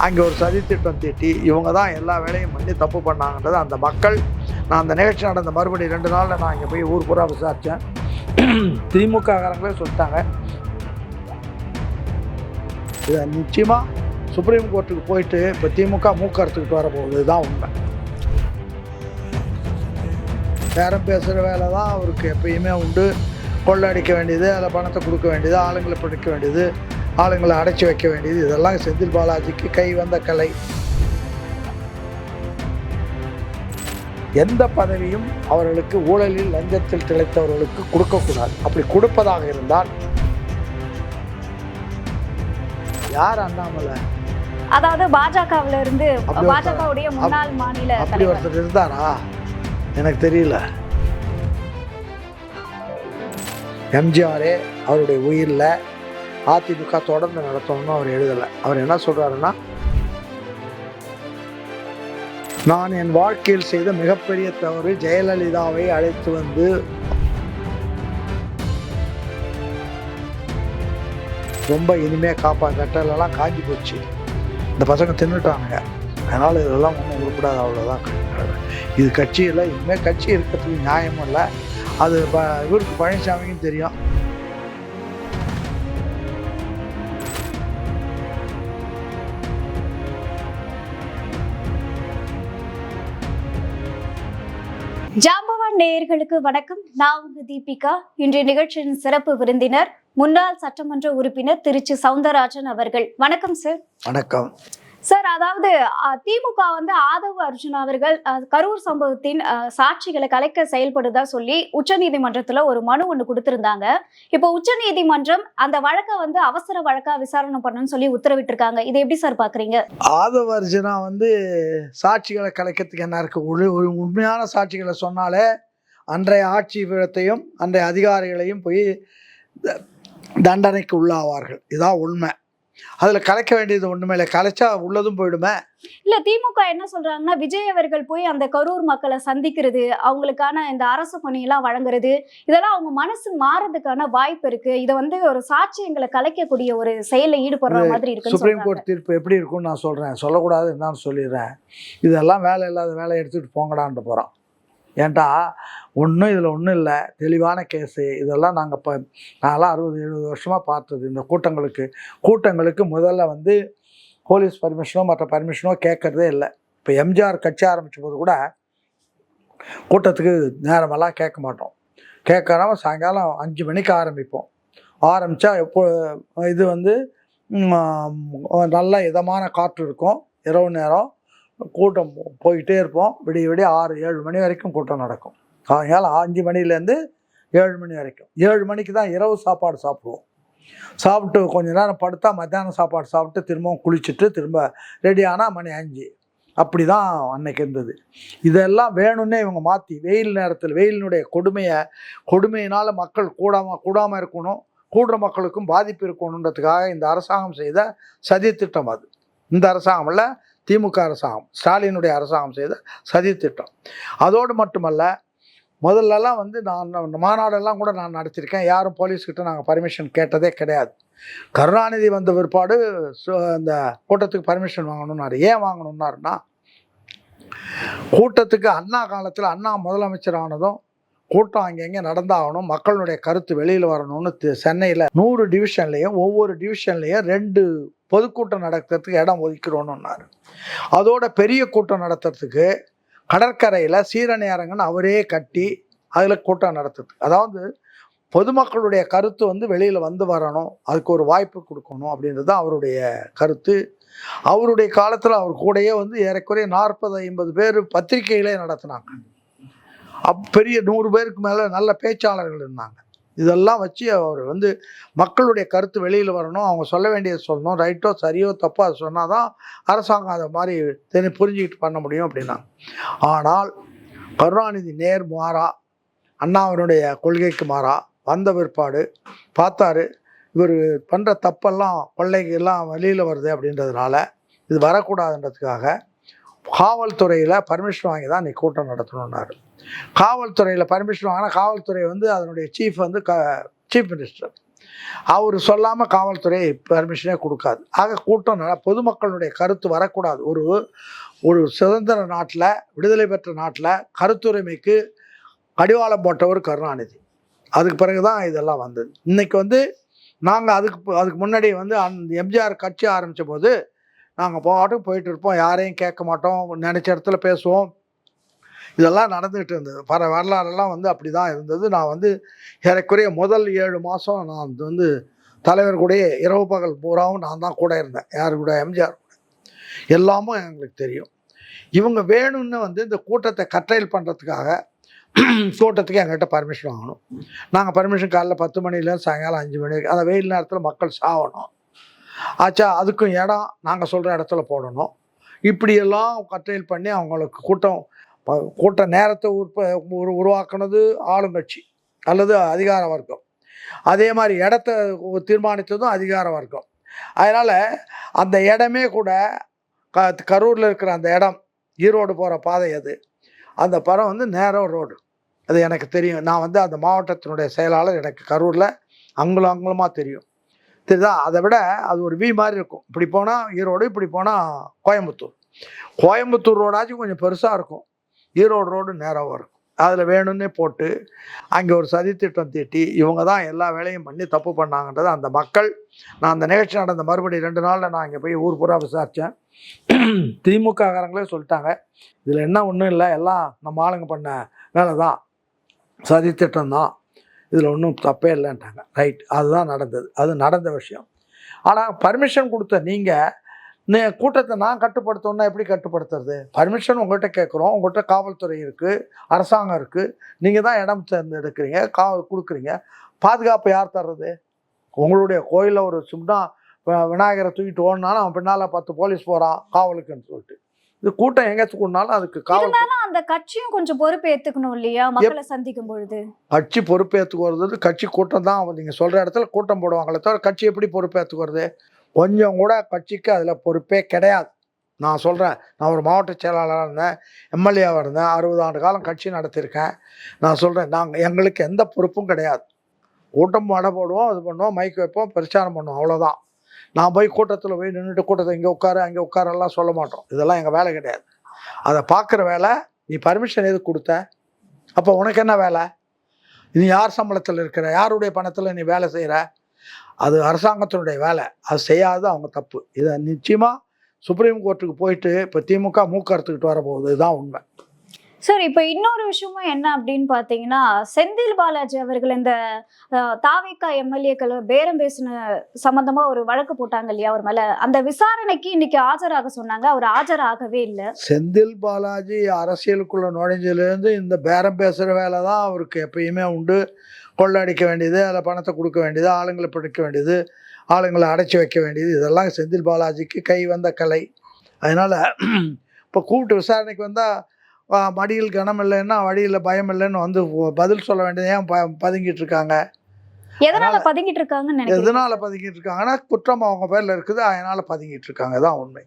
அங்கே ஒரு சதித்திட்டம் தீட்டி இவங்க தான் எல்லா வேலையும் பண்ணி தப்பு பண்ணாங்கன்றது அந்த மக்கள். நான் அந்த நிகழ்ச்சி நடந்த மறுபடியும் 2 நாளில் நான் இங்கே போய் ஊர் பூரா விசாரித்தேன். திமுககாரங்களே சொல்லிட்டாங்க இதை நிச்சயமாக சுப்ரீம் கோர்ட்டுக்கு போயிட்டு இப்போ திமுக மூக்கறுத்துக்கிட்டு வரப்போகுது. இதுதான் உண்மை. பேரம் பேசுகிற வேலை தான் அவருக்கு எப்பயுமே உண்டு. கொள்ளடிக்க வேண்டியது, அதில் பணத்தை கொடுக்க வேண்டியது, ஆளுங்களை பிடிக்க வேண்டியது, ஆளுங்களை அடைச்சி வைக்க வேண்டியது, இதெல்லாம் செந்தில் பாலாஜிக்கு கை வந்த கலை. எந்த பதவியும் அவர்களுக்கு ஊழலில் லஞ்சத்தில் திளைத்தவர்களுக்கு கொடுக்கக்கூடாது. அப்படி கொடுப்பதாக இருந்தால் யார் அண்ணாமலை? அதாவது பாஜகவில் இருந்து பாஜகவுடைய முன்னாள் மாநில அப்படி ஒருத்தர் இருந்தாரா? எனக்கு தெரியல. எம்ஜிஆரே அவருடைய உயிரில் அதிமுக தொடர்ந்து நடத்தணும்னு அவர் எழுதலை. அவர் என்ன சொல்றாருன்னா, நான் என் வாழ்க்கையில் செய்த மிகப்பெரிய தவறு ஜெயலலிதாவை அழைத்து வந்து ரொம்ப இனிமையாக கட்டலெல்லாம் காஞ்சி போச்சு, இந்த பசங்க தின்னுட்டாங்க, அதனால் இதெல்லாம் ஒன்றும் உருப்படாது, அவ்வளோதான். இது கட்சியில் இனிமேல் கட்சி இருக்கிறதுக்கு நியாயமும் இல்லை. அது இவருக்கு பழனிசாமிக்கும் தெரியும். ஜாம்பவான் நேயர்களுக்கு வணக்கம். நான் உங்க தீபிகா. இன்றைய நிகழ்ச்சியின் சிறப்பு விருந்தினர் முன்னாள் சட்டமன்ற உறுப்பினர் திருச்சி சவுந்தரராஜன் அவர்கள். வணக்கம் சார். வணக்கம் சார். அதாவது திமுக வந்து ஆதவ் அர்ஜுனா அவர்கள் கரூர் சம்பவத்தின் சாட்சிகளை கலைக்க செயல்படுதா சொல்லி உச்சநீதிமன்றத்துல ஒரு மனு ஒண்ணு கொடுத்திருந்தாங்க. இப்போ உச்சநீதிமன்றம் அந்த வழக்கை வந்து அவசர வழக்கா விசாரணை பண்ணணும்னு சொல்லி உத்தரவிட்டிருக்காங்க. இதை எப்படி சார் பாக்குறீங்க? ஆதவ் அர்ஜுனா வந்து சாட்சிகளை கலைக்கிறதுக்கு என்ன இருக்கு? ஒரு உண்மையான சாட்சிகளை சொன்னாலே அன்றைய ஆட்சி பீடத்தையும் அன்றைய அதிகாரிகளையும் போய் தண்டனைக்கு உள்ளாவார்கள். இதான் உண்மை. அதுல கலைக்க வேண்டியது ஒண்ணுமே இல்லை. கலைச்சா உள்ளதும் போயிடுமே. இல்ல, திமுக என்ன சொல்றாங்கன்னா, விஜய் அவர்கள் போய் அந்த கரூர் மக்களை சந்திக்கிறது, அவங்களுக்கான இந்த அரசு பணியெல்லாம் வழங்குறது, இதெல்லாம் அவங்க மனசு மாறதுக்கான வாய்ப்பு இருக்கு. இதை வந்து ஒரு சாட்சியங்களை கலைக்கக்கூடிய ஒரு செயலை ஈடுபடுற மாதிரி இருக்கு. சுப்ரீம் கோர்ட் தீர்ப்பு எப்படி இருக்கும்னு நான் சொல்றேன், சொல்லக்கூடாது என்னன்னு சொல்லிடுறேன். இதெல்லாம் வேலை இல்லாத வேலையை எடுத்துட்டு போங்கடான்ட்டு போறோம். ஏன்டா இதில் ஒன்றும் இல்லை, தெளிவான கேஸு. இதெல்லாம் நாங்கள் இப்போ நான்லாம் 60-70 வருஷமாக பார்த்தது. இந்த கூட்டங்களுக்கு முதல்ல வந்து போலீஸ் பர்மிஷனோ மற்ற பர்மிஷனோ கேட்கறதே இல்லை. இப்போ எம்ஜிஆர் கட்சி ஆரம்பித்த போது கூட கூட்டத்துக்கு நேரமெல்லாம் கேட்க மாட்டோம். கேட்காம சாயங்காலம் 5 மணிக்கு ஆரம்பிப்போம். ஆரம்பித்தா எப்போ இது வந்து நல்ல இதமான காற்று இருக்கும். இரவு நேரம் கூட்டம் போயிட்டே இருப்போம். விடிய 6-7 மணி வரைக்கும் கூட்டம் நடக்கும். சாயங்காலம் 5 மணிலேருந்து 7 மணி வரைக்கும். 7 மணிக்கு தான் இரவு சாப்பாடு சாப்பிடுவோம். சாப்பிட்டு கொஞ்ச நேரம் படுத்தா மத்தியானம் சாப்பாடு சாப்பிட்டு திரும்பவும் குளிச்சுட்டு திரும்ப ரெடி ஆனால் மணி 5. அப்படி தான் அன்னைக்கு இருந்தது. இதெல்லாம் வேணும்னே இவங்க மாற்றி வெயில் நேரத்தில் வெயிலினுடைய கொடுமையினால் மக்கள் கூடாமல் இருக்கணும், கூடுற மக்களுக்கும் பாதிப்பு இருக்கணுன்றதுக்காக இந்த அரசாங்கம் செய்த சதித்திட்டம் அது. இந்த அரசாங்கம் இல்லை, திமுக அரசாங்கம், ஸ்டாலினுடைய அரசாங்கம் செய்த சதித்திட்டம். அதோடு மட்டுமல்ல, முதல்லலாம் வந்து நான் மாநாடெல்லாம் கூட நான் நடத்தியிருக்கேன். யாரும் போலீஸ்கிட்ட நாங்கள் பர்மிஷன் கேட்டதே கிடையாது. கருணாநிதி வந்த பிற்பாடு அந்த கூட்டத்துக்கு பர்மிஷன் வாங்கணும்னாரு. ஏன் வாங்கணும்னாருன்னா, கூட்டத்துக்கு அண்ணா காலத்தில் அண்ணா முதலமைச்சர் ஆனதும் கூட்டம் அங்கங்கே நடந்தாகணும், மக்களுடைய கருத்து வெளியில் வரணும்னு சென்னையில் 100 டிவிஷன்லேயும் ஒவ்வொரு டிவிஷன்லேயும் 2 பொதுக்கூட்டம் நடத்துறதுக்கு இடம் ஒதுக்கிடணும்னாரு. அதோட பெரிய கூட்டம் நடத்துறதுக்கு கடற்கரையில் சீரணி அரங்கன்னு அவரே கட்டி அதில் கூட்டம் நடத்துறது. அதாவது பொதுமக்களுடைய கருத்து வந்து வெளியில் வந்து வரணும், அதுக்கு ஒரு வாய்ப்பு கொடுக்கணும் அப்படின்றது தான் அவருடைய கருத்து. அவருடைய காலத்தில் அவர் கூடயே வந்து ஏறக்குறைய 40-50 பேர் பத்திரிகையிலே நடத்தினாங்க. பெரிய 100 பேருக்கு மேலே நல்ல பேச்சாளர்கள் இருந்தாங்க. இதெல்லாம் வச்சு அவர் வந்து மக்களுடைய கருத்து வெளியில் வரணும், அவங்க சொல்ல வேண்டியது சொல்லணும், ரைட்டோ சரியோ தப்போ அதை சொன்னால் தான் அரசாங்கம் அதை மாதிரி புரிஞ்சுக்கிட்டு பண்ண முடியும் அப்படின்னா. ஆனால் கருணாநிதி நேர் மாறா, அண்ணாவினுடைய கொள்கைக்கு மாறா வந்த பிற்பாடு பார்த்தாரு, இவர் பண்ணுற தப்பெல்லாம் கொள்ளைகள்லாம் வெளியில் வருது அப்படின்றதுனால இது வரக்கூடாதுன்றதுக்காக காவல்துறையில் பர்மிஷன் வாங்கி தான் நீ கூட்டம் நடத்தணுன்னாரு. காவல்துறையில் பர்மிஷன் வாங்கினா காவல்துறை வந்து அதனுடைய சீஃப் வந்து சீஃப் மினிஸ்டர். அவர் சொல்லாமல் காவல்துறை பெர்மிஷனே கொடுக்காது. ஆக கூட்டம் பொதுமக்களுடைய கருத்து வரக்கூடாது. ஒரு சுதந்திர நாட்டில், விடுதலை பெற்ற நாட்டில் கருத்துரிமைக்கு கடிவாளம் போட்டவர் கருணாநிதி. அதுக்கு பிறகு தான் இதெல்லாம் வந்தது. இன்றைக்கி நாங்கள் அதுக்கு முன்னாடி எம்ஜிஆர் கட்சி ஆரம்பித்த போது நாங்கள் பாட்டுக்கு போயிட்டு இருப்போம், யாரையும் கேட்க மாட்டோம், நினச்ச இடத்துல பேசுவோம். இதெல்லாம் நடந்துகிட்டு இருந்தது. வரலாறெல்லாம் அப்படி தான் இருந்தது. நான் ஏறக்குறைய முதல் 7 மாதம் நான் தலைவர் கூட இரவு பகல் பூராவும் நான் தான் கூட இருந்தேன். யார் கூட? எம்ஜிஆர் கூட. எல்லாமும் எங்களுக்கு தெரியும். இவங்க வேணும்னு இந்த கூட்டத்தை கட்டைல் பண்ணுறதுக்காக கூட்டத்துக்கு எங்கள்கிட்ட பர்மிஷன் வாங்கணும். நாங்கள் பர்மிஷன் காலைல 10 மணிலேருந்து சாயங்காலம் 5 மணி வரைக்கும், அந்த வெயில் நேரத்தில் மக்கள் சாகணும் ஆச்சா, அதுக்கும் இடம் நாங்கள் சொல்கிற இடத்துல போடணும். இப்படியெல்லாம் கட்டைல் பண்ணி அவங்களுக்கு கூட்ட நேரத்தை உருவாக்குனது ஆளுங்கட்சி அல்லது அதிகார வர்க்கம். அதே மாதிரி இடத்த தீர்மானித்ததும் அதிகார வர்க்கம். அதனால் அந்த இடமே கூட கரூரில் இருக்கிற அந்த இடம், ஈரோடு போகிற பாதை அது, அந்த படம் நேரோ ரோடு. அது எனக்கு தெரியும். நான் அந்த மாவட்டத்தினுடைய செயலாளர். எனக்கு கரூரில் அங்குலமாக தெரியும். தெரியுதா? அதை விட அது ஒரு வி மாதிரி இருக்கும். இப்படி போனால் ஈரோடு, இப்படி போனால் கோயம்புத்தூர் ரோடாச்சும் கொஞ்சம் பெருசாக இருக்கும். ஈரோடு ரோடு நேராக இருக்கும். அதில் வேணும்னே போட்டு அங்கே ஒரு சதித்திட்டம் தீட்டி இவங்க தான் எல்லா வேலையும் பண்ணி தப்பு பண்ணாங்கன்றது அந்த மக்கள். நான் அந்த நிகழ்ச்சி நடந்த மறுபடியும் 2 நாளில் நான் அங்கே போய் ஊர் பூரா விசாரித்தேன். திமுககாரங்களே சொல்லிட்டாங்க, இதில் என்ன ஒன்றும் இல்லை, எல்லாம் நம்ம ஆளுங்க பண்ண வேலை தான், சதித்திட்டம் தான், இதில் ஒன்றும் தப்பே இல்லைன்ட்டாங்க. ரைட், அதுதான் நடந்தது. அது நடந்த விஷயம். ஆனால் பர்மிஷன் கொடுத்த நீங்கள் கூட்டத்தை நான் கட்டுப்படுத்தணுன்னா எப்படி கட்டுப்படுத்துறது? பர்மிஷன் உங்கள்கிட்ட கேட்குறோம், உங்கள்கிட்ட காவல்துறை இருக்குது, அரசாங்கம் இருக்குது, நீங்கள் தான் இடம் தேர்ந்தெடுக்கிறீங்க, கொடுக்குறீங்க. பாதுகாப்பு யார் தர்றது? உங்களுடைய கோயிலில் ஒரு சும்மா விநாயகரை தூக்கிட்டு ஓடினாலும் அவன் பின்னால் 10 போலீஸ் போகிறான் காவலுக்குன்னு சொல்லிட்டு. இது கூட்டம் எங்கேயாச்சும் கூடனாலும் அதுக்கு காவல். அந்த கட்சியும் கொஞ்சம் பொறுப்பு ஏற்றுக்கணும் இல்லையா? மக்களை சந்திக்கும் பொழுது கட்சி பொறுப்பு ஏற்றுக்கிறது கட்சி கூட்டம் தான். நீங்கள் சொல்கிற இடத்துல கூட்டம் போடுவாங்களே தவிர கட்சி எப்படி பொறுப்பு ஏற்றுக்கிறது? கொஞ்சம் கூட கட்சிக்கு அதில் பொறுப்பே கிடையாது. நான் சொல்கிறேன், நான் ஒரு மாவட்ட செயலாளராக இருந்தேன், எம்எல்ஏவாக இருந்தேன், 60 ஆண்டு காலம் கட்சி நடத்தியிருக்கேன். நான் சொல்கிறேன், எங்களுக்கு எந்த பொறுப்பும் கிடையாது. கூட்டம் வடை போடுவோம், அது பண்ணுவோம், மைக் வைப்போம், பிரச்சாரம் பண்ணுவோம், அவ்வளோதான். நான் போய் கூட்டத்தில் போய் நின்றுட்டு கூட்டத்தை இங்கே உட்காரு அங்கே உட்காரெல்லாம் சொல்ல மாட்டோம். இதெல்லாம் எங்கள் வேலை கிடையாது. அதை பார்க்குற வேலை. நீ பர்மிஷன் எதுக்கு கொடுத்த? அப்போ உனக்கு என்ன வேலை? நீ யார் சம்பளத்தில் இருக்கிற? யாருடைய பணத்தில் நீ வேலை செய்கிற? அது அரசாங்கத்தினுடைய வேலை. அது செய்யாது, அவங்க தப்பு. இதை நிச்சயமாக சுப்ரீம் கோர்ட்டுக்கு போயிட்டு இப்போ திமுக மூக்கறுத்துக்கிட்டு வரப்போகுது. இதுதான் உண்மை. சார், இப்போ இன்னொரு விஷயமும் என்ன அப்படின்னு பார்த்தீங்கன்னா, செந்தில் பாலாஜி அவர்கள் இந்த தாவேகா எம்எல்ஏக்கள் பேரம் பேசின சம்பந்தமா ஒரு வழக்கு போட்டாங்க இல்லையா அவர் மேல, அந்த விசாரணைக்கு இன்னைக்கு ஆஜராக சொன்னாங்க. அவர் ஆஜராகவே இல்லை. செந்தில் பாலாஜி அரசியலுக்குள்ள நுழைஞ்சதுலேருந்து இந்த பேரம் பேசுகிற வேலை தான் அவருக்கு எப்பயுமே உண்டு. கொள்ளடிக்க வேண்டியது, அதில் பணத்தை கொடுக்க வேண்டியது, ஆளுங்களை பிடிக்க வேண்டியது, ஆளுங்களை அடைச்சி வைக்க வேண்டியது, இதெல்லாம் செந்தில் பாலாஜிக்கு கை வந்த கலை. அதனால் இப்போ கூப்பிட்டு விசாரணைக்கு வந்தால் மடியில் கனம் இல்லைன்னா வழியில் பயம் இல்லைன்னு பதில் சொல்ல வேண்டியது. ஏன் பதுங்கிட்டு இருக்காங்க? எதனால பதுங்கிட்டு இருக்காங்கன்னு? எதனால பதுங்கிட்டு இருக்காங்கன்னா குற்றம் அவங்க பேர்ல இருக்குது, அதனால பதுங்கிட்டு இருக்காங்க. தான் உண்மை.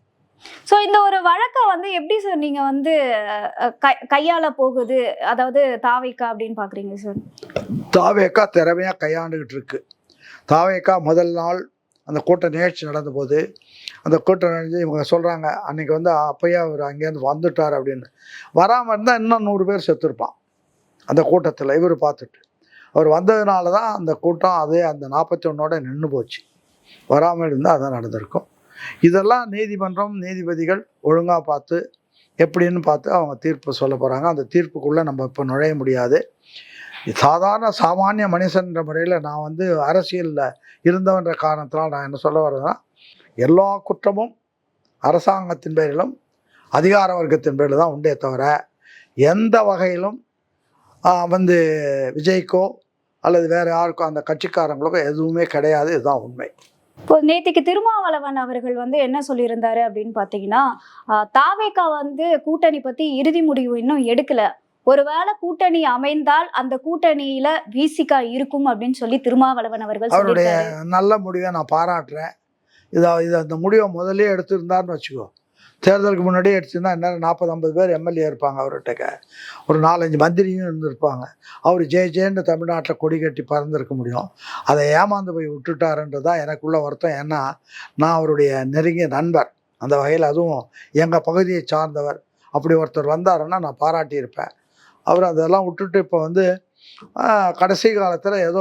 ஸோ இந்த ஒரு வழக்கை எப்படி சார் நீங்கள் கையாள போகுது, அதாவது தாவேகா அப்படின்னு பார்க்குறீங்க சார்? தாவேகா திறமையாக கையாண்டுக்கிட்டு இருக்கு. தாவேகா முதல் நாள் அந்த கூட்ட நிகழ்ச்சி நடந்தபோது, அந்த கூட்டம் நிகழ்ச்சி இவங்க சொல்கிறாங்க, அன்றைக்கி அப்பயே அவர் அங்கேருந்து வந்துட்டார் அப்படின்னு. வராமல் இருந்தால் இன்னும் 100 பேர் செத்துருப்பான் அந்த கூட்டத்தில். இவர் பார்த்துட்டு அவர் வந்ததுனால தான் அந்த கூட்டம் அதே அந்த 41 நின்று போச்சு. வராமல் இருந்தால் அதான் நடந்திருக்கும். இதெல்லாம் நீதிமன்றம், நீதிபதிகள் ஒழுங்காக பார்த்து எப்படின்னு பார்த்து அவங்க தீர்ப்பு சொல்ல போகிறாங்க. அந்த தீர்ப்புக்குள்ளே நம்ம இப்போ நுழைய முடியாது. சாமானிய மனுஷன்ற முறையில் நான் அரசியலில் இருந்தவன்ற காரணத்தினால் நான் என்ன சொல்ல வர்றதுன்னா, எல்லா குற்றமும் அரசாங்கத்தின் பேரிலும் அதிகார வர்க்கத்தின் பேரில் தான் உண்டே தவிர எந்த வகையிலும் விஜய்க்கோ அல்லது வேறு யாருக்கோ அந்த கட்சிக்காரங்களுக்கோ எதுவுமே கிடையாது. இதுதான் உண்மை. இப்போ நேற்றுக்கு திருமாவளவன் அவர்கள் என்ன சொல்லியிருந்தாரு அப்படின்னு பார்த்தீங்கன்னா, தாவேகா கூட்டணி பற்றி இறுதி முடிவு இன்னும் எடுக்கல, ஒருவேளை கூட்டணி அமைந்தால் அந்த கூட்டணியில விசிகா இருக்கும் அப்படின்னு சொல்லி திருமாவளவன் அவர்கள் அவருடைய நல்ல முடிவை நான் பாராட்டுறேன். அந்த முடிவை முதலே எடுத்திருந்தாருன்னு வச்சுக்கோ, தேர்தலுக்கு முன்னாடியே அடிச்சிருந்தா இன்னும் 40-50 பேர் எம்எல்ஏ இருப்பாங்க அவர்கிட்ட. ஒரு 4-5 மந்திரியும் இருந்திருப்பாங்க. அவர் ஜெயன்னு தமிழ்நாட்டில் கொடி கட்டி பறந்துருக்க முடியும். அதை ஏமாந்து போய் விட்டுட்டாருன்றது தான் எனக்குள்ள வருத்தம். ஏன்னா நான் அவருடைய நெருங்கிய நண்பர். அந்த வகையில் அதுவும் எங்கள் பகுதியை சார்ந்தவர். அப்படி ஒருத்தர் வந்தாருன்னா நான் பாராட்டியிருப்பேன். அவர் அதெல்லாம் விட்டுட்டு இப்போ வந்து கடைசி காலத்தில் ஏதோ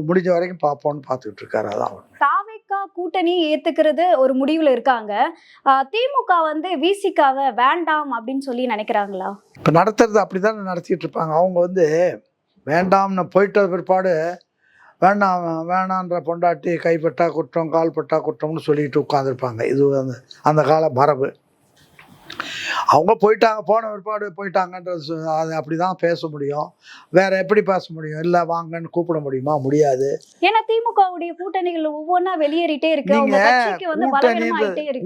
முடிஞ்ச வரைக்கும் பார்ப்போன்னு பார்த்துக்கிட்டு இருக்காரு. அதான் தாவேக்கா கூட்டணி ஏத்துக்கிறது ஒரு முடிவுல இருக்காங்க. திமுக வந்து விசிகாவை வேண்டாம் அப்படின்னு சொல்லி நினைக்கிறாங்களா? இப்போ நடத்துறது அப்படிதான் நடத்திட்டு இருப்பாங்க. அவங்க வந்து வேண்டாம்னு போயிட்ட பிற்பாடு வேணான்ற பொண்டாட்டி கைப்பட்டா குற்றம் கால்பட்டா குற்றம்னு சொல்லிட்டு உட்காந்துருப்பாங்க. இது அந்த கால மரபு. அவங்க போயிட்டாங்க, போன பிற்பாடு போயிட்டாங்கன்றது அது அப்படிதான் பேச முடியும். வேற எப்படி பேச முடியும்? இல்லை வாங்கன்னு கூப்பிட முடியுமா? முடியாது. ஏன்னா திமுகவுடைய கூட்டணிகள் ஒவ்வொன்றா வெளியேறிட்டே இருக்கு.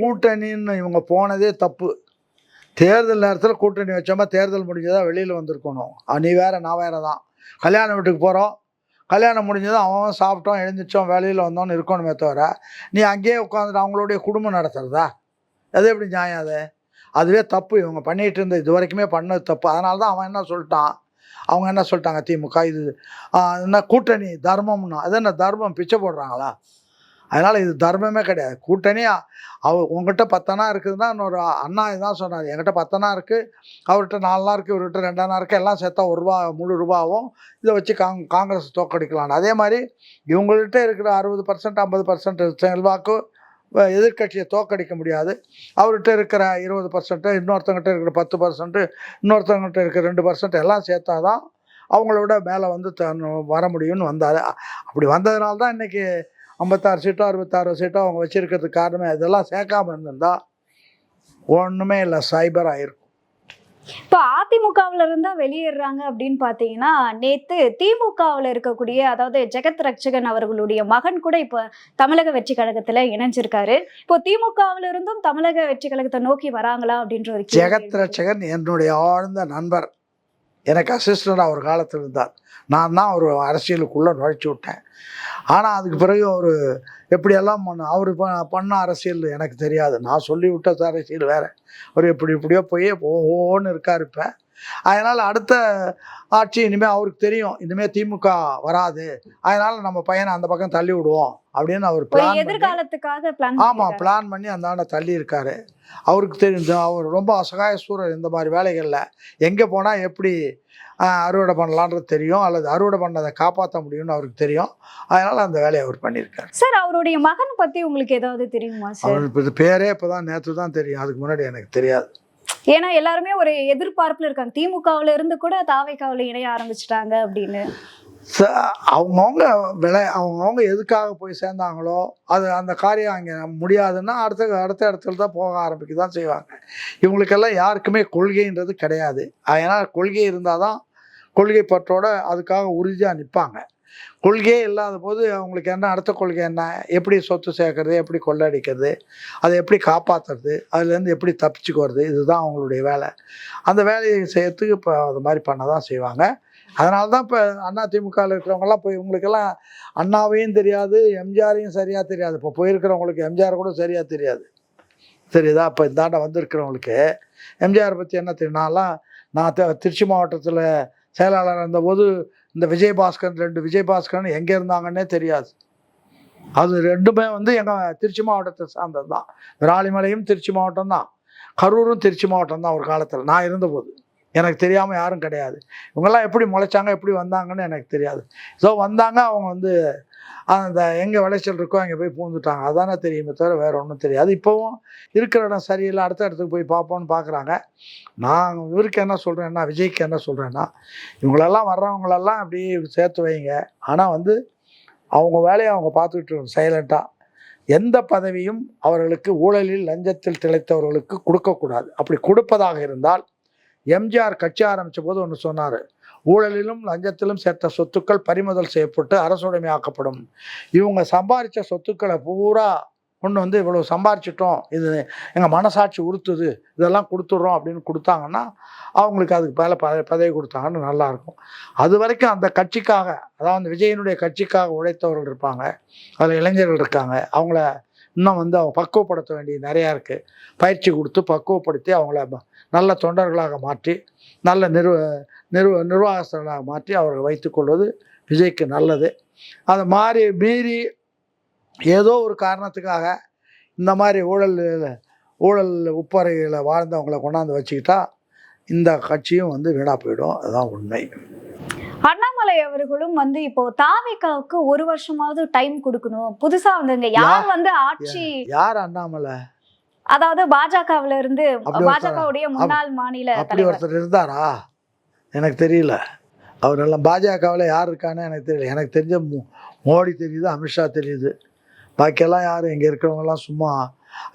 கூட்டணின்னு இவங்க போனதே தப்பு. தேர்தல் நேரத்தில் கூட்டணி வச்சோமா தேர்தல் முடிஞ்சதான் வெளியில் வந்திருக்கணும். நீ வேற நான் வேற தான். கல்யாண வீட்டுக்கு போகிறோம், கல்யாணம் முடிஞ்சதும் அவன் சாப்பிட்டோம் எழுந்திரிச்சோம் வேலையில் வந்தோன்னு இருக்கணுமே தவிர நீ அங்கேயே உட்காந்துட்டு அவங்களுடைய குடும்பம் நடத்துறதா? அது எப்படி நியாயம்? அதுவே தப்பு. இவங்க பண்ணிகிட்டு இருந்த இது வரைக்குமே பண்ணது தப்பு. அதனால தான் அவங்க என்ன சொல்லிட்டாங்க, திமுக இது என்ன கூட்டணி தர்மம்னா அது என்ன தர்மம்? பிச்சை போடுறாங்களா? அதனால் இது தர்மமே கிடையாது. கூட்டணி உங்ககிட்ட 10 அணா இருக்குதுன்னா இன்னொரு அண்ணா இதுதான் சொன்னார், என்கிட்ட 10 அணா இருக்குது, அவர்கிட்ட 4 அணா இருக்குது, இவர்கிட்ட 2 அணா இருக்குது, எல்லாம் சேர்த்தா முழு ரூபாவும் இதை வச்சு காங்கிரஸ் தோக்கடிக்கலான்னு. அதே மாதிரி இவங்கள்ட்ட இருக்கிற 60% 50% செல்வாக்கு எதிர்கட்சியை தோக்கடிக்க முடியாது. அவர்கிட்ட இருக்கிற 20%, இன்னொருத்தங்கிட்ட இருக்கிற 10%, இன்னொருத்தங்கிட்ட இருக்கிற 2% எல்லாம் சேர்த்தா தான் அவங்களோட மேலே வந்து வர முடியும்னு வந்தார். அப்படி வந்ததுனால தான் இன்றைக்கி 56 சீட்டோ 66 சீட்டோ அவங்க வச்சுருக்கிறதுக்கு காரணமே. இதெல்லாம் சேர்க்காமல் இருந்திருந்தா ஒன்றுமே இல்லை, சைபர் ஆயிருக்கும். இப்போ அதிமுகவில் இருந்தா வெளியேறாங்க அப்படின்னு பாத்தீங்கன்னா, நேத்து திமுகவில் இருக்கக்கூடிய அதாவது ஜெகத் ரட்சகன் அவர்களுடைய மகன் கூட இப்போ தமிழக வெற்றி கழகத்துல இணைஞ்சிருக்காரு. இப்போ திமுகவில் இருந்தும் தமிழக வெற்றி கழகத்தை நோக்கி வராங்களா அப்படின்ற ஒரு ஜெகத் ரட்சகன் என்னுடைய ஆழ்ந்த நண்பர். எனக்கு அசிஸ்டண்டாக ஒரு காலத்தில் இருந்தார். நான் தான் அவர் அரசியலுக்குள்ளே நுழைச்சி விட்டேன். ஆனால் அதுக்கு பிறகு அவர் எப்படியெல்லாம் அவர் பண்ண அரசியல் எனக்கு தெரியாது. நான் சொல்லி விட்ட அரசியல் வேறு. அவர் எப்படியோ போய் ஓன்னு இருக்கார் இப்போ. அதனால் அடுத்த ஆட்சி இனிமேல் அவருக்கு தெரியும், இனிமேல் திமுக வராது, அதனால் நம்ம பையனை அந்த பக்கம் தள்ளி விடுவோம் அப்படின்னு அவர் பிளான் பண்ணி அந்த ஆண்டை தள்ளி இருக்காரு. அவருக்கு தெரியும், அவர் ரொம்ப அசகாய சூழல். இந்த மாதிரி வேலைகளில் எங்கே போனால் எப்படி அறுவடை பண்ணலான்றது தெரியும், அல்லது அறுவடை பண்ணதை காப்பாற்ற முடியும்னு அவருக்கு தெரியும். அதனால் அந்த வேலையை அவர் பண்ணியிருக்காரு. சார், அவருடைய மகன் பற்றி உங்களுக்கு ஏதாவது தெரியுமா சார்? அவருக்கு பேரே இப்போ தான் நேற்று தான் தெரியும், அதுக்கு முன்னாடி எனக்கு தெரியாது. ஏன்னா எல்லாருமே ஒரு எதிர்பார்ப்புல இருக்காங்க, திமுகவில் இருந்து கூட தாவேக்காவில் இணைய ஆரம்பிச்சிட்டாங்க அப்படின்னு. அவங்கவுங்க எதுக்காக போய் சேர்ந்தாங்களோ அது அந்த காரியம் அங்கே முடியாதுன்னா அடுத்த இடத்துல தான் போக ஆரம்பிக்க தான் செய்வாங்க. இவங்களுக்கெல்லாம் யாருக்குமே கொள்கைன்றது கிடையாது. அதனால் கொள்கை இருந்தால் தான் கொள்கை பற்றோட அதுக்காக உறுதியாக நிற்பாங்க. கொள்கையே இல்லாத போது அவங்களுக்கு என்ன அடுத்த கொள்கை என்ன, எப்படி சொத்து சேர்க்கறது, எப்படி கொள்ளடிக்கிறது, அதை எப்படி காப்பாற்றுறது, அதுலேருந்து எப்படி தப்பிச்சுக்கிறது, இதுதான் அவங்களுடைய வேலை. அந்த வேலையை செய்யறதுக்கு இப்போ அது மாதிரி பண்ண தான் செய்வாங்க. அதனால தான் இப்போ அதிமுகவில் இருக்கிறவங்கெல்லாம் போய் இவங்களுக்கெல்லாம் அண்ணாவையும் தெரியாது, எம்ஜிஆரையும் சரியாக தெரியாது. இப்போ போயிருக்கிறவங்களுக்கு எம்ஜிஆர் கூட சரியாக தெரியாது, தெரியுதா? இப்போ இந்தாண்ட வந்திருக்கிறவங்களுக்கு எம்ஜிஆர் பற்றி என்ன தெரியும்? நான் திருச்சி மாவட்டத்தில் செயலாளர் இருந்தபோது இந்த விஜயபாஸ்கர் 2 விஜயபாஸ்கர்னு எங்கே இருந்தாங்கன்னே தெரியாது. அது ரெண்டுமே வந்து எங்கள் திருச்சி மாவட்டத்தை சார்ந்தது தான். விராலிமலையும் திருச்சி மாவட்டம் தான், கரூரும் திருச்சி மாவட்டம் தான். ஒரு காலத்தில் நான் இருந்தபோது எனக்கு தெரியாமல் யாரும் கிடையாது. இவங்கெல்லாம் எப்படி முளைச்சாங்க, எப்படி வந்தாங்கன்னு எனக்கு தெரியாது. ஸோ வந்தாங்க, அவங்க வந்து அந்த எங்கே விளைச்சல் இருக்கோ அங்கே போய் பூந்துட்டாங்க, அதானே தெரியுமே தவிர வேறு ஒன்றும் தெரியாது. இப்போவும் இருக்கிற இடம் சரியில்லை, அடுத்த இடத்துக்கு போய் பார்ப்போன்னு பார்க்குறாங்க. நான் இவருக்கு என்ன சொல்கிறேன்னா, விஜய்க்கு என்ன சொல்கிறேன்னா, இவங்களெல்லாம் வர்றவங்களெல்லாம் அப்படி சேர்த்து வைங்க. ஆனால் வந்து அவங்க வேலையை அவங்க பார்த்துக்கிட்டு சைலண்ட்டாக. எந்த பதவியும் அவர்களுக்கு ஊழலில் லஞ்சத்தில் திளைத்தவர்களுக்கு கொடுக்கக்கூடாது. அப்படி கொடுப்பதாக இருந்தால் எம்ஜிஆர் கட்சி ஆரம்பித்த போது ஒன்று சொன்னார், ஊழலிலும் லஞ்சத்திலும் சேர்த்த சொத்துக்கள் பறிமுதல் செய்யப்பட்டு அரசுடைமையாக்கப்படும். இவங்க சம்பாதிச்ச சொத்துக்களை பூரா கொண்டு வந்து இவ்வளோ சம்பாரிச்சிட்டோம், இது எங்கள் மனசாட்சி உறுத்துது, இதெல்லாம் கொடுத்துட்றோம் அப்படின்னு கொடுத்தாங்கன்னா அவங்களுக்கு அதுக்கு மேலே பதவி கொடுத்தாங்கன்னு நல்லாயிருக்கும். அது வரைக்கும் அந்த கட்சிக்காக, அதாவது விஜயனுடைய கட்சிக்காக உழைத்தவர்கள் இருப்பாங்க, அதில் இளைஞர்கள் இருக்காங்க, அவங்கள இன்னும் வந்து அவங்க பக்குவப்படுத்த வேண்டியது நிறையா இருக்குது. பயிற்சி கொடுத்து பக்குவப்படுத்தி அவங்கள நல்ல தொண்டர்களாக மாற்றி நல்ல நிர்வாகஸ்தர்களாக மாற்றி அவர்கள் வைத்துக்கொள்வது விஜய்க்கு நல்லது. அதை மீறி ஏதோ ஒரு காரணத்துக்காக இந்த மாதிரி ஊழல் உப்பறைகளை வாழ்ந்தவங்களை கொண்டாந்து வச்சுக்கிட்டா இந்த கட்சியும் வந்து வீணாக போயிடும். அதுதான் உண்மை. அண்ணாமலை அவர்களும் வந்து இப்போ தாவேகாவுக்கு 1 வருஷமாவது டைம் கொடுக்கணும். புதுசா வந்தவங்க யார் வந்து ஆட்சி, யார் அண்ணாமலை? அதாவது பாஜகவுல இருந்து பாஜகவுடைய முன்னாள் மாநில அப்படி ஒருத்தர் இருந்தாரா? எனக்கு தெரியல. அவரெல்லாம் பாஜகவில் யார் இருக்கான்னு எனக்கு தெரியல. எனக்கு தெரிஞ்ச மோடி தெரியுது, அமித்ஷா தெரியுது. பாக்கியெல்லாம் யார் இங்கே இருக்கிறவங்கலாம் சும்மா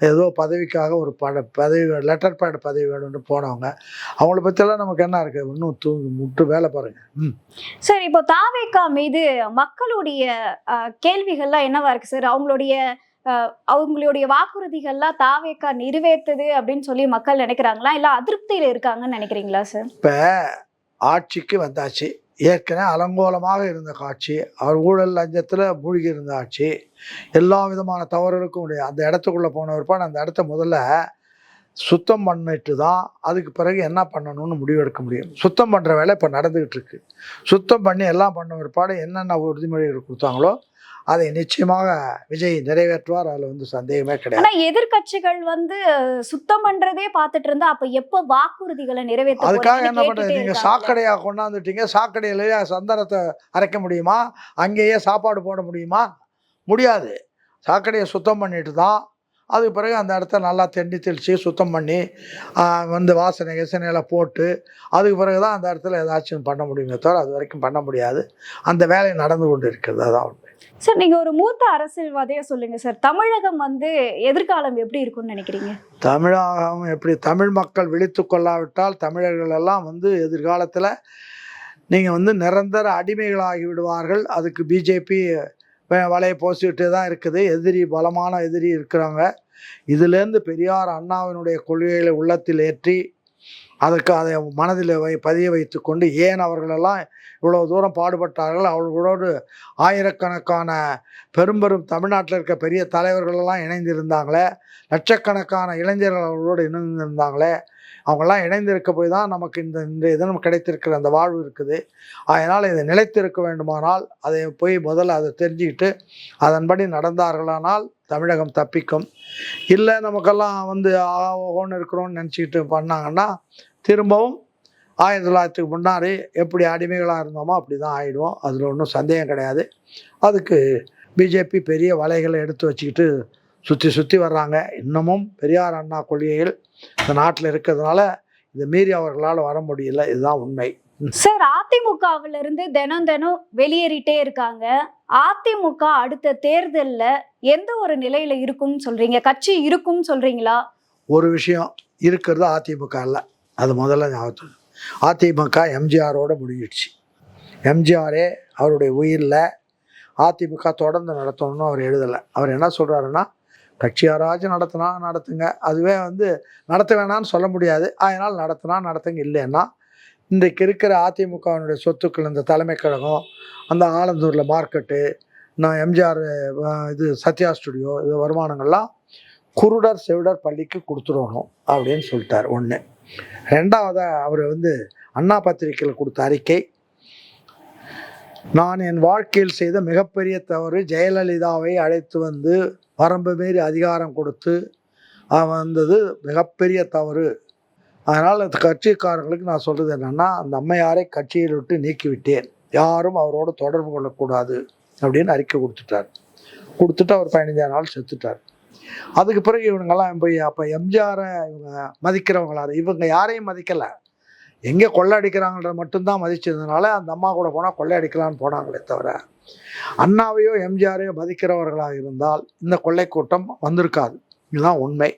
ஏதோ பதவிக்காக ஒரு பதவி லெட்டர் பேட் பதவி வேணும்னு போனவங்க. அவங்கள பற்றியெல்லாம் நமக்கு என்ன இருக்குது? இன்னும் முட்டு வேலை பாருங்கள். சார், இப்போ தாவேகா மீது மக்களுடைய கேள்விகள்லாம் என்னவா இருக்கு சார்? அவங்களுடைய வாக்குறுதிகள்லாம் தாவேகா நிறைவேற்றுது அப்படின்னு சொல்லி மக்கள் நினைக்கிறாங்களா, இல்லை அதிருப்தியில் இருக்காங்கன்னு நினைக்கிறீங்களா சார்? இப்போ ஆட்சிக்கு வந்தாச்சு. ஏற்கனவே அலங்கோலமாக இருந்த காட்சி, அவர் ஊழல் லஞ்சத்தில் மூழ்கி இருந்த ஆட்சி, எல்லா விதமான தவறுகளுக்கும் அந்த இடத்துக்குள்ளே போனவர்பான் அந்த இடத்த முதல்ல சுத்தம் பண்ணிட்டு தான் அதுக்கு பிறகு என்ன பண்ணணும்னு முடிவெடுக்க முடியும். சுத்தம் பண்ணுற வேலை இப்போ நடந்துக்கிட்டு இருக்கு. சுத்தம் பண்ணி எல்லாம் பண்ண பிற்பாடு என்னென்ன உறுதிமொழிகள் கொடுத்தாங்களோ அதை நிச்சயமாக விஜய் நிறைவேற்றுவார். அதில் வந்து சந்தேகமே கிடையாது. ஆனா எதிர்கட்சிகள் வந்து சுத்தம் பண்றதே பார்த்துட்டு இருந்தா அப்ப எப்ப வாக்குறுதிகளை நிறைவேற்ற? அதுக்காக என்ன பண்றது? நீங்க சாக்கடையா கொண்டாந்துட்டீங்க. சாக்கடையிலேயே சந்தனத்தை அரைக்க முடியுமா? அங்கேயே சாப்பாடு போட முடியுமா? முடியாது. சாக்கடையை சுத்தம் பண்ணிட்டு தான் அதுக்கு பிறகு அந்த இடத்த நல்லா தெளித்து சுத்தம் பண்ணி வந்து வாசனையெல்லாம் போட்டு அதுக்கு பிறகு தான் அந்த இடத்துல ஏதாச்சும் பண்ண முடியுமே தவிர அது வரைக்கும் பண்ண முடியாது. அந்த வேலை நடந்து கொண்டு இருக்கிறது. அதான் உண்மை. சார், நீங்க ஒரு மூத்த அரசியல்வாதியா சொல்லுங்க சார், தமிழகம் வந்து எதிர்காலம் எப்படி இருக்கும்னு நினைக்கிறீங்க? தமிழகம் எப்படி? தமிழ் மக்கள் விழித்து கொள்ளாவிட்டால் தமிழர்கள் எல்லாம் வந்து எதிர்காலத்தில் நீங்கள் வந்து நிரந்தர அடிமைகளாகி விடுவார்கள். அதுக்கு பிஜேபி வலையை போசிக்கிட்டே தான் இருக்குது. பலமான எதிரி இருக்கிறாங்க. இதுலேருந்து பெரியார் அண்ணாவினுடைய கொள்கைகளை உள்ளத்தில் ஏற்றி அதை மனதில் பதிய வைத்து கொண்டு ஏன் அவர்களெல்லாம் இவ்வளோ தூரம் பாடுபட்டார்கள், அவர்களோடு ஆயிரக்கணக்கான பெரும் தமிழ்நாட்டில் இருக்க பெரிய தலைவர்களெல்லாம் இணைந்திருந்தாங்களே, லட்சக்கணக்கான இளைஞர்கள் அவர்களோடு இணைந்திருந்தாங்களே, அவங்கெல்லாம் இணைந்திருக்க போய் தான் நமக்கு இந்த தினம் கிடைத்திருக்கிற அந்த வாழ்வு இருக்குது. அதனால் இதை நிலைத்திருக்க வேண்டுமானால் அதை போய் முதல்ல அதை தெரிஞ்சுக்கிட்டு அதன்படி நடந்தார்களானால் தமிழகம் தப்பிக்கும். இல்லை நமக்கெல்லாம் வந்து ஓன்னு இருக்கிறோன்னு நினச்சிக்கிட்டு பண்ணாங்கன்னா திரும்பவும் 1900க்கு முன்னாடி எப்படி அடிமைகளாக இருந்தோமோ அப்படி தான் ஆகிடுவோம். அதில் ஒன்றும் சந்தேகம் கிடையாது. அதுக்கு பிஜேபி பெரிய வலைகளை எடுத்து வச்சுக்கிட்டு சுற்றி வர்றாங்க. இன்னமும் பெரியார் அண்ணா கொள்கைகள் இந்த நாட்டில் இருக்கிறதுனால இதை மீறி அவர்களால் வர முடியல. இதுதான் உண்மை. சார், அதிமுகவில இருந்து தினம் வெளியேறிட்டே இருக்காங்க. அதிமுக அடுத்த தேர்தல்ல எந்த ஒரு நிலையில இருக்கும்னு சொல்றீங்க? கட்சி இருக்கும்னு சொல்றீங்களா? ஒரு விஷயம் இருக்கிறது அதிமுக இல்லை, அது முதல்ல ஞாபகம். அதிமுக எம்ஜிஆரோட முடிஞ்சிடுச்சு. எம்ஜிஆரே அவருடைய உயிரில் அதிமுக தொடர்ந்து நடத்தணும்னு அவர் எழுதலை. அவர் என்ன சொல்கிறாருன்னா, கட்சி யாராச்சும் நடத்துங்க, அதுவே வந்து நடத்த வேணான்னு சொல்ல முடியாது, அதனால் நடத்துங்க. இல்லைன்னா இன்றைக்கு இருக்கிற அதிமுகவினுடைய சொத்துக்கள், இந்த தலைமை கழகம், அந்த ஆலந்தூரில் மார்க்கெட்டு, நான் எம்ஜிஆர் இது சத்யா ஸ்டுடியோ, இது வருமானங்கள்லாம் குருடர் செவிடர் பள்ளிக்கு கொடுத்துடணும் அப்படின்னு சொல்லிட்டார். ஒன்று. ரெண்டாவதாக அவர் வந்து அண்ணா பத்திரிகையில் கொடுத்த அறிக்கை, நான் என் வாழ்க்கையில் செய்த மிகப்பெரிய தவறு ஜெயலலிதாவை அழைத்து வந்து வரம்பு மீறி அதிகாரம் கொடுத்து வந்தது மிகப்பெரிய தவறு. அதனால் அந்த கட்சிக்காரங்களுக்கு நான் சொல்கிறது என்னென்னா, அந்த அம்மையாரை கட்சியில் விட்டு நீக்கிவிட்டேன், யாரும் அவரோடு தொடர்பு கொள்ளக்கூடாது அப்படின்னு அறிக்கை கொடுத்துட்டு அவர் 15 நாள் செத்துட்டார். அதுக்கு பிறகு இவங்கெல்லாம் போய் அப்போ எம்ஜிஆரை இவங்க மதிக்கிறவங்களாரு, இவங்க யாரையும் மதிக்கலை, எங்கே கொள்ளை அடிக்கிறாங்கன்ற மட்டும்தான் மதிச்சதுனால அந்த அம்மா கூட போனால் கொள்ளை அடிக்கலான்னு போனாங்களே தவிர அண்ணாவையோ எம்ஜிஆரையோ மதிக்கிறவர்களாக இருந்தால் இந்த கொள்ளை கூட்டம் வந்திருக்காது. இதுதான் உண்மை.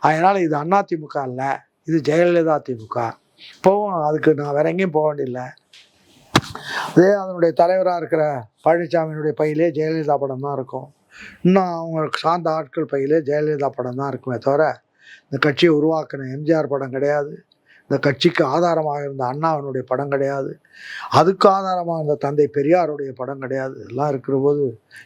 அதனால் இது அதிமுக இல்லை, இது ஜெயலலிதா திமுக. இப்போவும் அதுக்கு நான் வேற எங்கேயும் போக வேண்டியில்லை. அதே அதனுடைய தலைவராக இருக்கிற பழனிசாமியினுடைய பையிலே ஜெயலலிதா படம் தான் இருக்கும். இன்னும் அவங்களுக்கு சார்ந்த ஆட்கள் பையிலே ஜெயலலிதா படம் தான் இருக்குமே தவிர இந்த கட்சியை உருவாக்கின எம்ஜிஆர் படம் கிடையாது. இந்த கட்சிக்கு ஆதாரமாக இருந்த அண்ணாவினுடைய படம் கிடையாது. அதுக்கு ஆதாரமாக இருந்த தந்தை பெரியாருடைய படம் கிடையாது. எல்லாம் இருக்கிற போது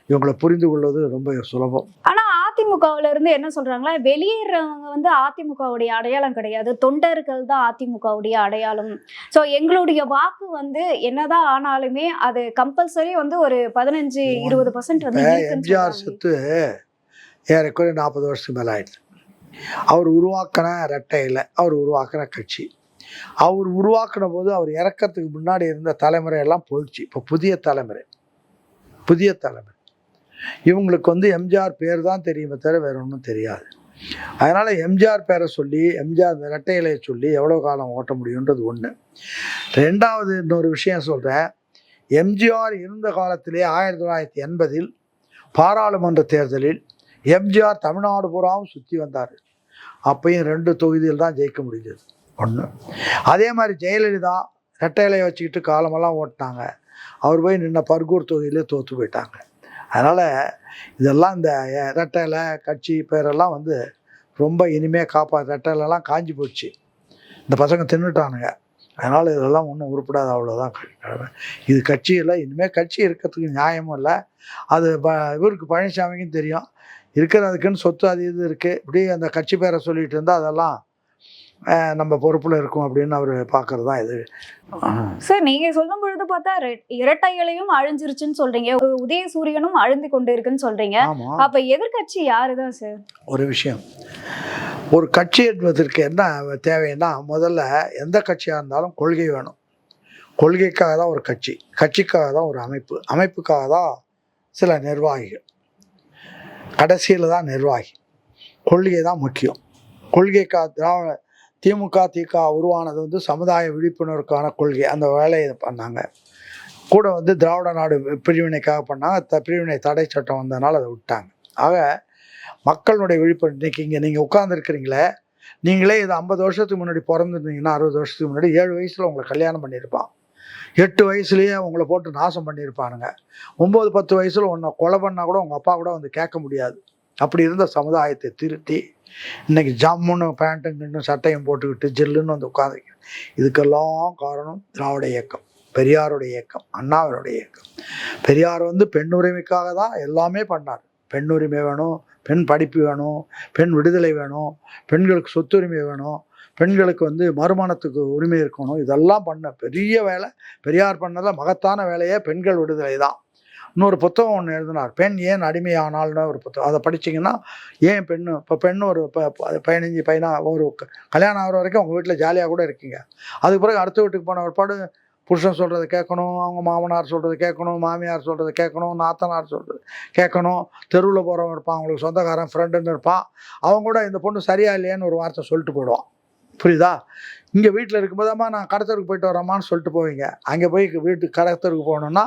இவங்களை புரிந்து கொள்வது ரொம்ப சுலபம். ஆனால் அதிமுகவுல இருந்து என்ன சொல்றாங்களா, வெளியேறவங்க வந்து அதிமுகவுடைய அடையாளம் கிடையாது, தொண்டர்கள் தான் அதிமுகவுடைய அடையாளம். சோ எங்களுடைய வாக்கு வந்து என்னதான் ஆனாலுமே அது கம்பல்சரி வந்து ஒரு 15-20% வந்து இருக்குன்னு எம்ஜிஆர் சொல்றாங்க. சொத்து ஏறக்குறைய 40 வருஷத்துக்கு மேலே ஆயிடுச்சு. அவர் உருவாக்கின ரெட்டை இலை, அவர் உருவாக்கின கட்சி, அவர் உருவாக்கின போது அவர் இறக்கறதுக்கு முன்னாடி இருந்த தலைமுறை எல்லாம் போயிடுச்சு. இப்போ புதிய தலைமுறை இவங்களுக்கு வந்து எம்ஜிஆர் பேர் தான் தெரியுமே தவிர வேற ஒன்றும் தெரியாது. அதனால் எம்ஜிஆர் பேரை சொல்லி, எம்ஜிஆர் ரெட்டை இலையை சொல்லி எவ்வளோ காலம் ஓட்ட முடியுன்றது ஒன்று. ரெண்டாவது இன்னொரு விஷயம் சொல்கிறேன். எம்ஜிஆர் இருந்த காலத்திலே 1980 பாராளுமன்ற தேர்தலில் எம்ஜிஆர் தமிழ்நாடு பூராவும் சுற்றி வந்தார். அப்பையும் 2 தொகுதியில் தான் ஜெயிக்க முடிஞ்சது. ஒன்று. அதே மாதிரி ஜெயலலிதா ரெட்டை இலையை வச்சுக்கிட்டு காலமெல்லாம் ஓட்டினாங்க. அவர் போய் நின்ன பர்கூர் தொகுதியிலே தோற்று போயிட்டாங்க. அதனால் இதெல்லாம் இந்த ரெட்டை இலை கட்சி பேரெல்லாம் வந்து ரொம்ப இனிமேல் ரெட்டை இலைலாம் காஞ்சி போச்சு. இந்த பசங்க தின்னுட்டானுங்க. அதனால் இதெல்லாம் ஒன்றும் உருப்படாது, அவ்வளோதான். இது கட்சியில் இனிமேல் கட்சி இருக்கிறதுக்கு நியாயமும் இல்லை. அது இவருக்கு பழனிசாமிக்கும் தெரியும். இருக்கிறதுக்குன்னு சொத்து அது இது இருக்குது. இப்படி அந்த கட்சி பேரை சொல்லிகிட்டு இருந்தால் அதெல்லாம் நம்ம பொறுப்பில் இருக்கும் அப்படின்னு அவர் பார்க்கறது தான் இது. சார், நீங்க சொல்லும் பொழுது பார்த்தா இரட்டை இலையும் அழிஞ்சிருச்சுன்னு சொல்றீங்க, உதயசூரியனும் அழிந்து கொண்டு இருக்குன்னு சொல்றீங்க. ஆமாம். அப்ப எதிர்கட்சி யாருதான் சார்? ஒரு விஷயம், ஒரு கட்சி என்பதற்கு என்ன தேவைன்னா, முதல்ல எந்த கட்சியாக இருந்தாலும் கொள்கை வேணும். கொள்கைக்காக தான் ஒரு கட்சி, கட்சிக்காக தான் ஒரு அமைப்பு, அமைப்புக்காக தான் சில நிர்வாகிகள், கடைசியில் தான் நிர்வாகி. கொள்கை தான் முக்கியம். கொள்கைக்காக திமுக திக உருவானது வந்து சமுதாய விழிப்புணர்வுக்கான கொள்கை. அந்த வேலையை பண்ணாங்க. கூட வந்து திராவிட நாடு பிரிவினைக்காக பண்ணாங்க. பிரிவினை தடை சட்டம் வந்ததுனால அதை விட்டாங்க. ஆக மக்களுடைய விழிப்புணர்வு இன்றைக்கி இங்கே நீங்கள் உட்காந்துருக்கிறீங்களே, நீங்களே இது 50 வருஷத்துக்கு முன்னாடி பிறந்திருந்தீங்கன்னா, 60 வருஷத்துக்கு முன்னாடி 7 வயசில் உங்களை கல்யாணம் பண்ணியிருப்பான். 8 வயசுலேயே உங்களை போட்டு நாசம் பண்ணியிருப்பானுங்க. 9-10 வயசில் உன்னை கொலை பண்ணால் கூட உங்கள் அப்பா கூட வந்து கேட்க முடியாது. அப்படி இருந்த சமுதாயத்தை திருத்தி இன்றைக்கி ஜம்முன்னு பேண்ட்டு சட்டையும் போட்டுக்கிட்டு ஜில்லுன்னு வந்து உட்காந்துருக்கு. இதுக்கெல்லாம் காரணம் திராவிட இயக்கம், பெரியாருடைய இயக்கம், அண்ணாவினுடைய இயக்கம். பெரியார் வந்து பெண் உரிமைக்காக தான் எல்லாமே பண்ணார். பெண் உரிமை வேணும், பெண் படிப்பு வேணும், பெண் விடுதலை வேணும், பெண்களுக்கு சொத்துரிமை வேணும், பெண்களுக்கு வந்து மறுமணத்துக்கு உரிமை இருக்கணும். இதெல்லாம் பண்ண பெரிய வேலை. பெரியார் பண்ணதில் மகத்தான வேலையே பெண்கள் விடுதலை தான். இன்னொரு புத்தகம் ஒன்று எழுதினார், பெண் ஏன் அடிமையானால்னு ஒரு புத்தகம். அதை படிச்சிங்கன்னா ஏன் பெண்ணு ஒரு 15 ஒரு கல்யாணம் ஆகிற வரைக்கும் உங்கள் வீட்டில் ஜாலியாக கூட இருக்கீங்க. அதுக்கு பிறகு அடுத்த வீட்டுக்கு போன ஒருபாடு புருஷன் சொல்கிறத கேட்கணும், அவங்க மாமனார் சொல்கிறத கேட்கணும், மாமியார் சொல்கிறத கேட்கணும், நாத்தனார் சொல்கிறது கேட்கணும். தெருவில் போகிறவன் இருப்பான், அவங்களுக்கு சொந்தக்காரன் ஃப்ரெண்டுன்னு இருப்பான். அவங்க கூட இந்த பொண்ணு சரியா இல்லையான்னு ஒரு வார்த்தை சொல்லிட்டு போயிடுவான். புரியுதா? இங்கே வீட்டில் இருக்கும்போதாம்மா நான் கடத்தருக்கு போயிட்டு வரேம்மான்னு சொல்லிட்டு போவீங்க. அங்கே போய் வீட்டுக்கு கடத்தருக்கு போகணுன்னா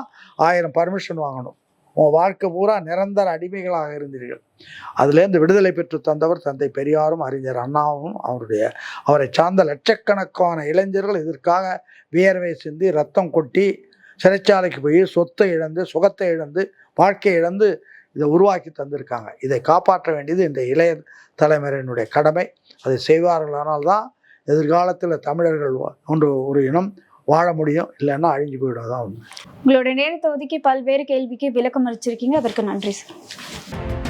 1000 பர்மிஷன் வாங்கணும். உன் வாழ்க்கை பூரா நிரந்தர அடிமைகளாக இருந்தீர்கள். அதுலேருந்து விடுதலை பெற்று தந்தவர் தந்தை பெரியாரும் அறிஞர் அண்ணாவும் அவரை சார்ந்த லட்சக்கணக்கான இளைஞர்கள் இதற்காக வியர்வை சிந்தி ரத்தம் கொட்டி சிறைச்சாலைக்கு போய் சொத்தை இழந்து, சுகத்தை இழந்து, வாழ்க்கை இழந்து இதை உருவாக்கி தந்திருக்காங்க. இதை காப்பாற்ற வேண்டியது இந்த இளைய தலைமுறையினுடைய கடமை. அதை செய்வார்களானால் தான் எதிர்காலத்தில் தமிழர்கள் ஒரு இனம் வாழ முடியும். இல்லைன்னா அழிஞ்சு போயிடாதான் உண்மை. உங்களோட நேரத்தை ஒதுக்கி பல்வேறு கேள்விக்கு விளக்கம் அளிச்சிருக்கீங்க, அதற்கு நன்றி சார்.